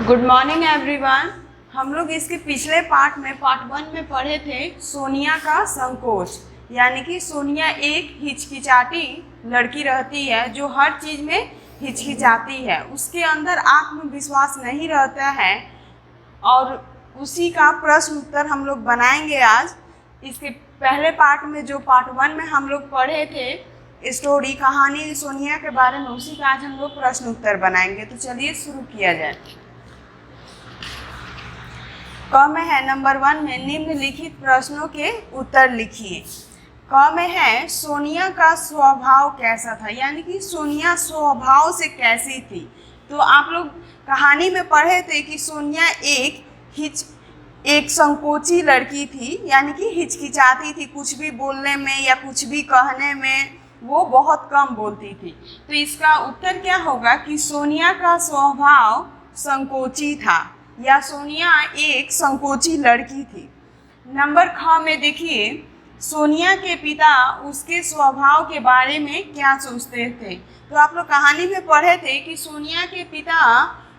Good morning everyone. हम लोग इसके पिछले पार्ट 1 में पढ़े थे सोनिया का संकोच, यानी कि सोनिया एक हिचकिचाती लड़की रहती है जो हर चीज़ में हिचकिचाती है, उसके अंदर आत्मविश्वास नहीं रहता है और उसी का प्रश्न उत्तर हम लोग बनाएंगे आज। इसके पहले पार्ट में जो पार्ट 1 में हम लोग पढ़े थे स्टोरी कहानी सोनिया के बारे में, उसी का आज हम लोग प्रश्न उत्तर बनाएंगे। तो चलिए शुरू किया जाए। क में है नंबर 1 में निम्नलिखित प्रश्नों के उत्तर लिखिए। क में है सोनिया का स्वभाव कैसा था, यानी कि सोनिया स्वभाव से कैसी थी। तो आप लोग कहानी में पढ़े थे कि सोनिया एक संकोची लड़की थी, यानी कि हिचकिचाती थी, कुछ भी बोलने में या कुछ भी कहने में वो बहुत कम बोलती थी। तो इसका उत्तर क्या होगा कि सोनिया का स्वभाव संकोची था या सोनिया एक संकोची लड़की थी। नंबर ख में देखिए, सोनिया के पिता उसके स्वभाव के बारे में क्या सोचते थे। तो आप लोग कहानी में पढ़े थे कि सोनिया के पिता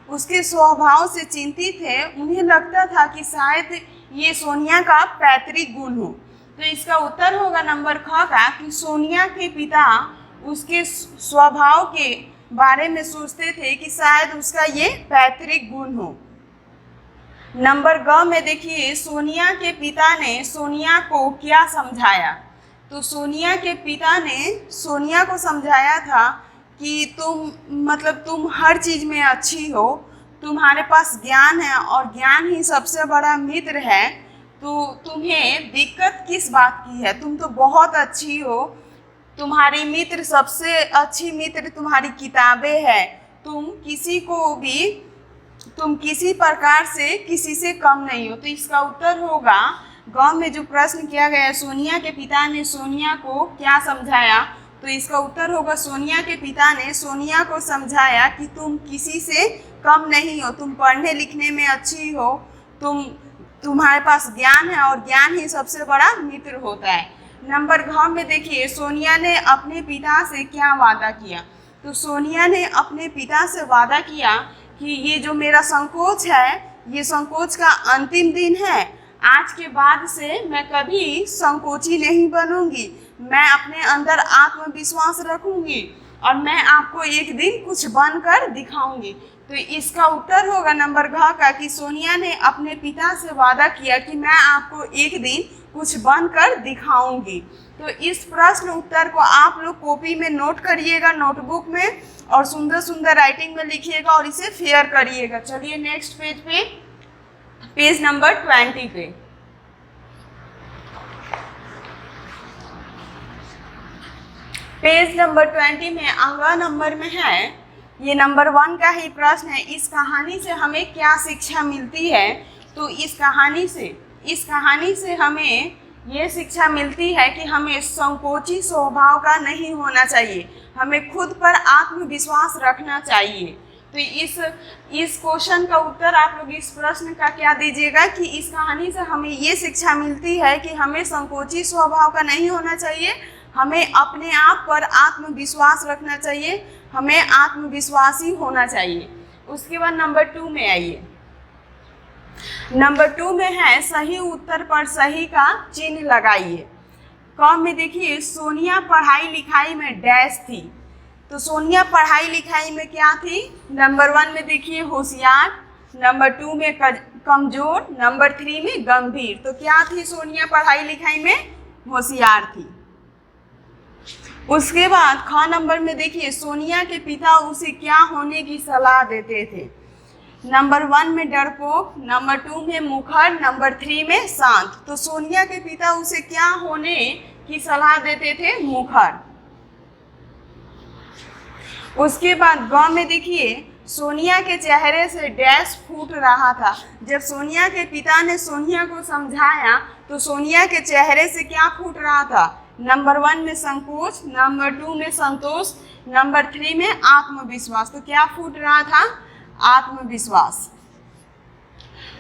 उसके स्वभाव से चिंतित थे, उन्हें लगता था कि शायद ये सोनिया का पैतृक गुण हो। तो इसका उत्तर होगा नंबर ख का कि सोनिया के पिता उसके स्वभाव के बारे में सोचते थे कि शायद उसका ये पैतृक गुण हो। नंबर ग में देखिए, सोनिया के पिता ने सोनिया को क्या समझाया। तो सोनिया के पिता ने सोनिया को समझाया था कि तुम हर चीज़ में अच्छी हो, तुम्हारे पास ज्ञान है और ज्ञान ही सबसे बड़ा मित्र है, तो तुम्हें दिक्कत किस बात की है, तुम तो बहुत अच्छी हो, तुम्हारी मित्र सबसे अच्छी मित्र तुम्हारी किताबें है, तुम किसी प्रकार से किसी से कम नहीं हो। तो इसका उत्तर होगा ग में जो प्रश्न किया गया है, सोनिया के पिता ने सोनिया को क्या समझाया। तो इसका उत्तर होगा सोनिया के पिता ने सोनिया को समझाया कि तुम किसी से कम नहीं हो, तुम पढ़ने लिखने में अच्छी हो, तुम्हारे पास ज्ञान है और ज्ञान ही सबसे बड़ा मित्र होता है। नंबर घ में देखिए, सोनिया ने अपने पिता से क्या वादा किया। तो सोनिया ने अपने पिता से वादा किया कि ये जो मेरा संकोच है, ये संकोच का अंतिम दिन है, आज के बाद से मैं कभी संकोची नहीं बनूंगी, मैं अपने अंदर आत्मविश्वास रखूंगी और मैं आपको एक दिन कुछ बनकर दिखाऊंगी। तो इसका उत्तर होगा नंबर घ का कि सोनिया ने अपने पिता से वादा किया कि मैं आपको एक दिन कुछ बनकर दिखाऊंगी। तो इस प्रश्न उत्तर को आप लोग कॉपी में नोट करिएगा, नोटबुक में, और सुंदर सुंदर राइटिंग में लिखिएगा और इसे शेयर करिएगा। चलिए नेक्स्ट पेज पे, पेज नंबर 20 पे। पेज नंबर 20 में अंग नंबर में है, ये नंबर 1 का ही प्रश्न है। इस कहानी से हमें क्या शिक्षा मिलती है। तो इस कहानी से हमें ये शिक्षा मिलती है कि हमें संकोची स्वभाव का नहीं होना चाहिए, हमें खुद पर आत्मविश्वास रखना चाहिए। तो इस क्वेश्चन का उत्तर आप लोग इस प्रश्न का क्या दीजिएगा कि इस कहानी से हमें ये शिक्षा मिलती है कि हमें संकोची स्वभाव का नहीं होना चाहिए, हमें अपने आप पर आत्मविश्वास रखना चाहिए, हमें आत्मविश्वासी होना चाहिए। उसके बाद नंबर 2 में आइए। नंबर 2 में है सही उत्तर पर सही का चिन्ह लगाइए। क में देखिए, सोनिया पढ़ाई लिखाई में डैश थी। तो सोनिया पढ़ाई लिखाई में क्या थी। नंबर 1 में देखिए होशियार, नंबर 2 में कमजोर, नंबर 3 में गंभीर। तो क्या थी सोनिया पढ़ाई लिखाई में, होशियार थी। उसके बाद ख नंबर में देखिए, सोनिया के पिता उसे क्या होने की सलाह देते थे। नंबर 1 में डरपोक, नंबर 2 में मुखर, नंबर 3 में शांत। तो सोनिया के पिता उसे क्या होने की सलाह देते थे, मुखर। उसके बाद ग में देखिए, सोनिया के चेहरे से डैश फूट रहा था। जब सोनिया के पिता ने सोनिया को समझाया तो सोनिया के चेहरे से क्या फूट रहा था। नंबर 1 में संकोच, नंबर 2 में संतोष, नंबर 3 में आत्मविश्वास। तो क्या फूट रहा था, आत्मविश्वास।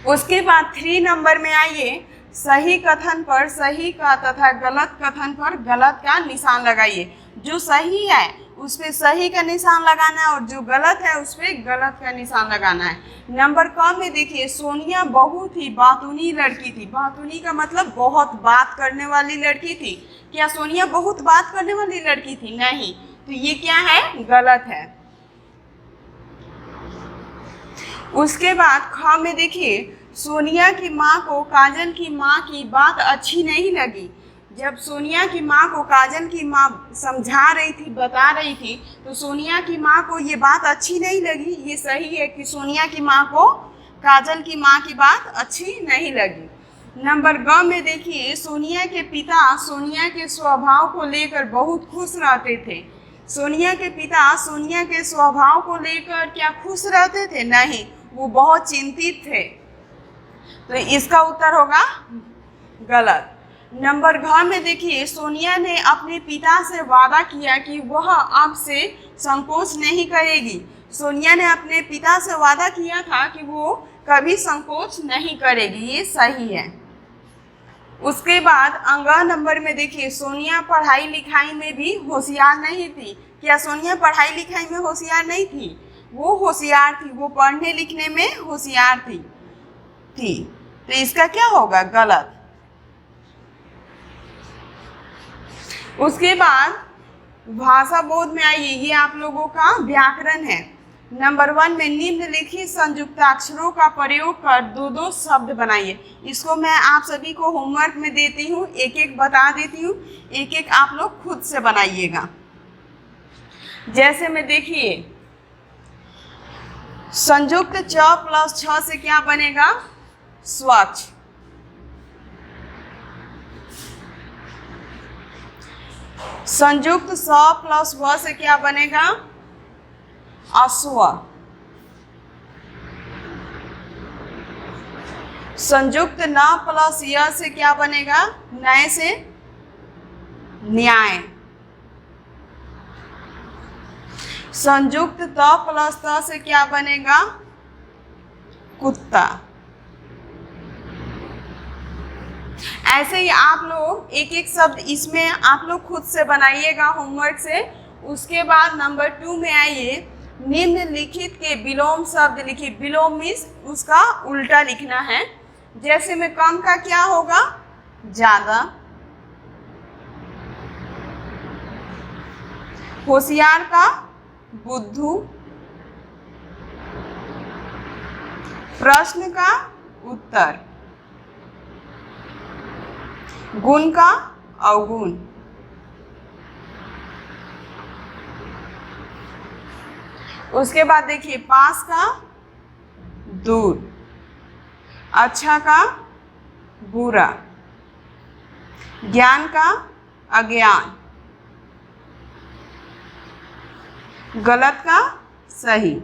उसके बाद 3 नंबर में आइए, सही कथन पर सही का तथा गलत कथन पर गलत का निशान लगाइए। जो सही है उस पर सही का निशान लगाना है और जो गलत है उस पर गलत का निशान लगाना है। नंबर क में देखिए, सोनिया बहुत ही बातूनी लड़की थी। बातूनी का मतलब बहुत बात करने वाली लड़की थी। क्या सोनिया बहुत बात करने वाली लड़की थी? नहीं। तो ये क्या है? गलत है। उसके बाद ख में देखिए, सोनिया की माँ को काजल की माँ की बात अच्छी नहीं लगी। जब सोनिया की माँ को काजल की माँ समझा रही थी, बता रही थी, तो सोनिया की माँ को ये बात अच्छी नहीं लगी। ये सही है कि सोनिया की माँ को काजल की माँ की बात अच्छी नहीं लगी। नंबर ग में देखिए, सोनिया के पिता सोनिया के स्वभाव को लेकर बहुत खुश रहते थे। सोनिया के पिता सोनिया के स्वभाव को लेकर क्या खुश रहते थे? नहीं, वो बहुत चिंतित थे। तो इसका उत्तर होगा गलत। नंबर घ में देखिए, सोनिया ने अपने पिता से वादा किया कि वह अब से संकोच नहीं करेगी। सोनिया ने अपने पिता से वादा किया था कि वो कभी संकोच नहीं करेगी। ये सही है। उसके बाद अंग नंबर में देखिए, सोनिया पढ़ाई लिखाई में भी होशियार नहीं थी। क्या सोनिया पढ़ाई लिखाई में होशियार नहीं थी? वो होशियार थी, वो पढ़ने लिखने में होशियार थी। तो इसका क्या होगा? गलत। उसके बाद भाषा बोध में आइए, ये आप लोगों का व्याकरण है। नंबर 1 में निम्नलिखित संयुक्ताक्षरों का प्रयोग कर दो दो शब्द बनाइए। इसको मैं आप सभी को होमवर्क में देती हूँ, एक एक बता देती हूँ, एक एक आप लोग खुद से बनाइएगा। जैसे में देखिए, संयुक्त च प्लस छ से क्या बनेगा? स्वच्छ। संयुक्त स प्लस व से क्या बनेगा? अश्व। संयुक्त न प्लस य से क्या बनेगा? नय से न्याय। संयुक्त त प्लस त से क्या बनेगा? कुत्ता। ऐसे ही आप लोग एक एक शब्द इसमें आप लोग खुद से बनाइएगा होमवर्क से। उसके बाद नंबर 2 में आइए, निम्नलिखित के विलोम शब्द लिखिए। विलोम मीन्स उसका उल्टा लिखना है। जैसे में कम का क्या होगा? ज्यादा। होशियार का बुद्धू। प्रश्न का उत्तर। गुण का अवगुण। उसके बाद देखिए, पास का दूर, अच्छा का बुरा, ज्ञान का अज्ञान, गलत का सही।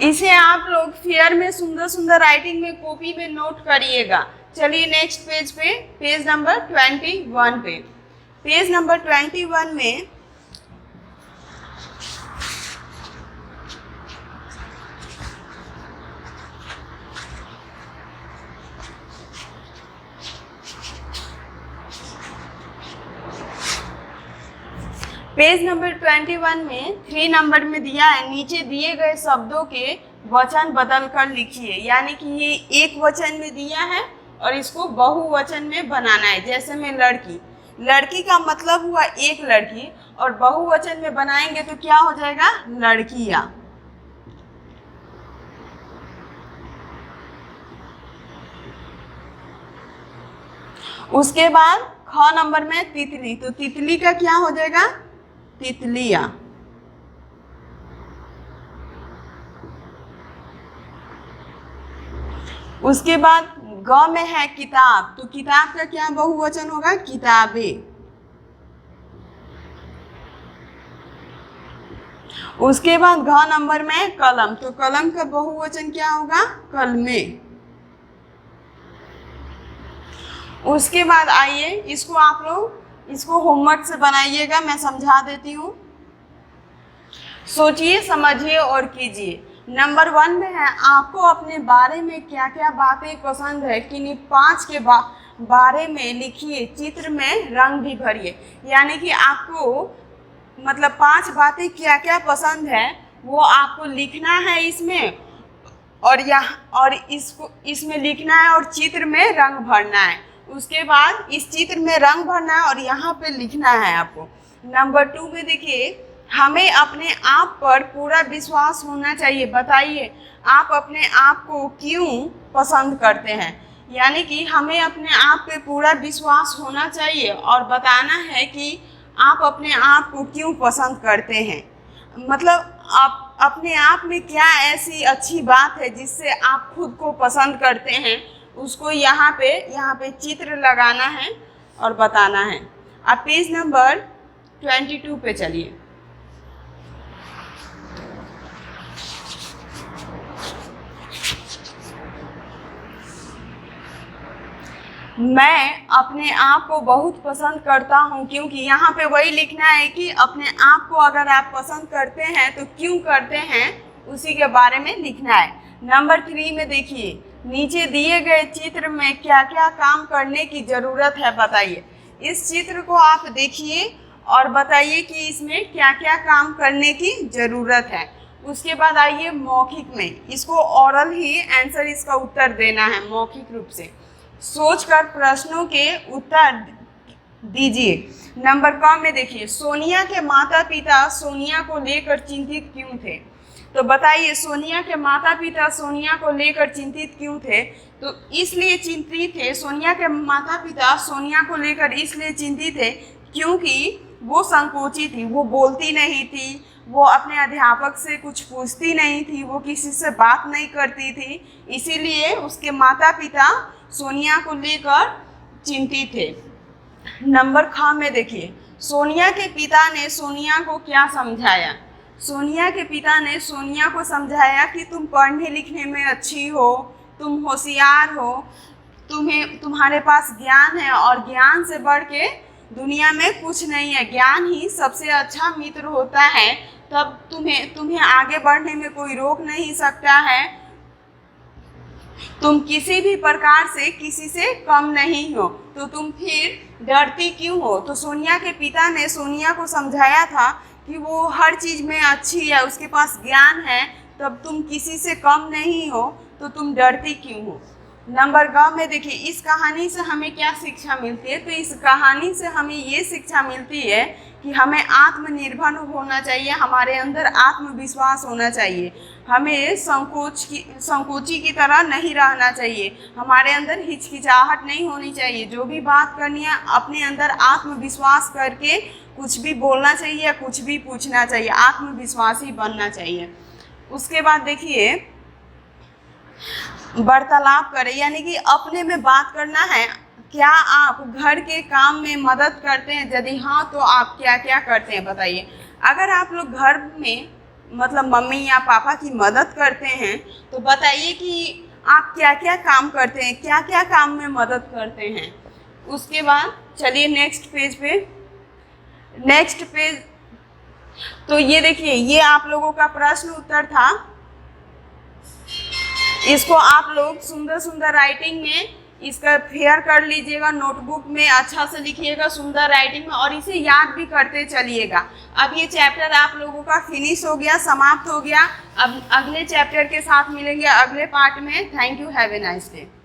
इसे आप लोग फेयर में सुंदर सुंदर राइटिंग में कॉपी में नोट करिएगा। चलिए नेक्स्ट पेज पे, पेज नंबर 21 पे। पेज नंबर 21 में पेज नंबर 21 में 3 नंबर में दिया है, नीचे दिए गए शब्दों के वचन बदल कर लिखिए। यानी कि ये एक वचन में दिया है और इसको बहुवचन में बनाना है। जैसे में लड़की, लड़की का मतलब हुआ एक लड़की, और बहुवचन में बनाएंगे तो क्या हो जाएगा? लड़कियां। उसके बाद ख नंबर में तितली, तो तितली का क्या हो जाएगा? तितलियां। उसके बाद ग में है किताब, तो किताब का क्या बहुवचन होगा? किताबें। उसके बाद घ नंबर में कलम, तो कलम का बहुवचन क्या होगा? कलमें। उसके बाद आइए, इसको आप लोग इसको होमवर्क से बनाइएगा, मैं समझा देती हूँ। सोचिए, समझिए और कीजिए। नंबर 1 में है, आपको अपने बारे में क्या क्या बातें पसंद है, किन्हीं बारे में लिखिए, चित्र में रंग भी भरिए। यानी कि आपको मतलब 5 बातें क्या क्या पसंद है वो आपको लिखना है इसमें, और इसमें लिखना है और चित्र में रंग भरना है। उसके बाद इस चित्र में रंग भरना है और यहाँ पे लिखना है आपको। नंबर 2 में देखिए, हमें अपने आप पर पूरा विश्वास होना चाहिए। बताइए आप अपने आप को क्यों पसंद करते हैं। यानी कि हमें अपने आप पे पूरा विश्वास होना चाहिए और बताना है कि आप अपने आप को क्यों पसंद करते हैं। मतलब आप अपने आप में क्या ऐसी अच्छी बात है जिससे आप खुद को पसंद करते हैं, उसको यहाँ पे चित्र लगाना है और बताना है। अब पेज नंबर 22 पे चलिए। मैं अपने आप को बहुत पसंद करता हूँ, क्योंकि यहाँ पे वही लिखना है कि अपने आप को अगर आप पसंद करते हैं तो क्यों करते हैं, उसी के बारे में लिखना है। नंबर 3 में देखिए, नीचे दिए गए चित्र में क्या क्या काम करने की ज़रूरत है बताइए। इस चित्र को आप देखिए और बताइए कि इसमें क्या क्या काम करने की ज़रूरत है। उसके बाद आइए मौखिक में, इसको ओरल ही आंसर इसका उत्तर देना है मौखिक रूप से। सोचकर प्रश्नों के उत्तर दीजिए। नंबर क में देखिए, सोनिया के माता पिता सोनिया को लेकर चिंतित क्यों थे। तो बताइए सोनिया के माता पिता सोनिया को लेकर चिंतित क्यों थे। तो इसलिए चिंतित थे, सोनिया के माता पिता सोनिया को लेकर इसलिए चिंतित थे क्योंकि वो संकोची थी, वो बोलती नहीं थी, वो अपने अध्यापक से कुछ पूछती नहीं थी, वो किसी से बात नहीं करती थी, इसीलिए उसके माता पिता सोनिया को लेकर चिंतित थे। नंबर ख में देखिए, सोनिया के पिता ने सोनिया को क्या समझाया। सोनिया के पिता ने सोनिया को समझाया कि तुम पढ़ने लिखने में अच्छी हो, तुम होशियार हो, तुम्हारे पास ज्ञान है और ज्ञान से बढ़ के दुनिया में कुछ नहीं है, ज्ञान ही सबसे अच्छा मित्र होता है, तब तुम्हें आगे बढ़ने में कोई रोक नहीं सकता है, तुम किसी भी प्रकार से किसी से कम नहीं हो, तो तुम फिर डरती क्यों हो। तो सोनिया के पिता ने सोनिया को समझाया था कि वो हर चीज़ में अच्छी है, उसके पास ज्ञान है, तब तुम किसी से कम नहीं हो, तो तुम डरती क्यों हो। नंबर ग में देखिए, इस कहानी से हमें क्या शिक्षा मिलती है। तो इस कहानी से हमें ये शिक्षा मिलती है कि हमें आत्मनिर्भर होना चाहिए, हमारे अंदर आत्मविश्वास होना चाहिए, हमें संकोची की तरह नहीं रहना चाहिए, हमारे अंदर हिचकिचाहट नहीं होनी चाहिए, जो भी बात करनी है अपने अंदर आत्मविश्वास करके कुछ भी बोलना चाहिए, कुछ भी पूछना चाहिए, आत्मविश्वासी बनना चाहिए। उसके बाद देखिए, वार्तालाप करें, यानी कि अपने में बात करना है। क्या आप घर के काम में मदद करते हैं, यदि हाँ तो आप क्या क्या करते हैं बताइए। अगर आप लोग घर में मतलब मम्मी या पापा की मदद करते हैं तो बताइए कि आप क्या क्या काम करते हैं, क्या क्या काम में मदद करते हैं। उसके बाद चलिए नेक्स्ट पेज। तो ये देखिए, ये आप लोगों का प्रश्न उत्तर था, इसको आप लोग सुंदर सुंदर राइटिंग में इसका फेयर कर लीजिएगा, नोटबुक में अच्छा से लिखिएगा सुंदर राइटिंग में, और इसे याद भी करते चलिएगा। अब ये चैप्टर आप लोगों का फिनिश हो गया, समाप्त हो गया। अब अगले चैप्टर के साथ मिलेंगे अगले पार्ट में। Thank you, have a nice day.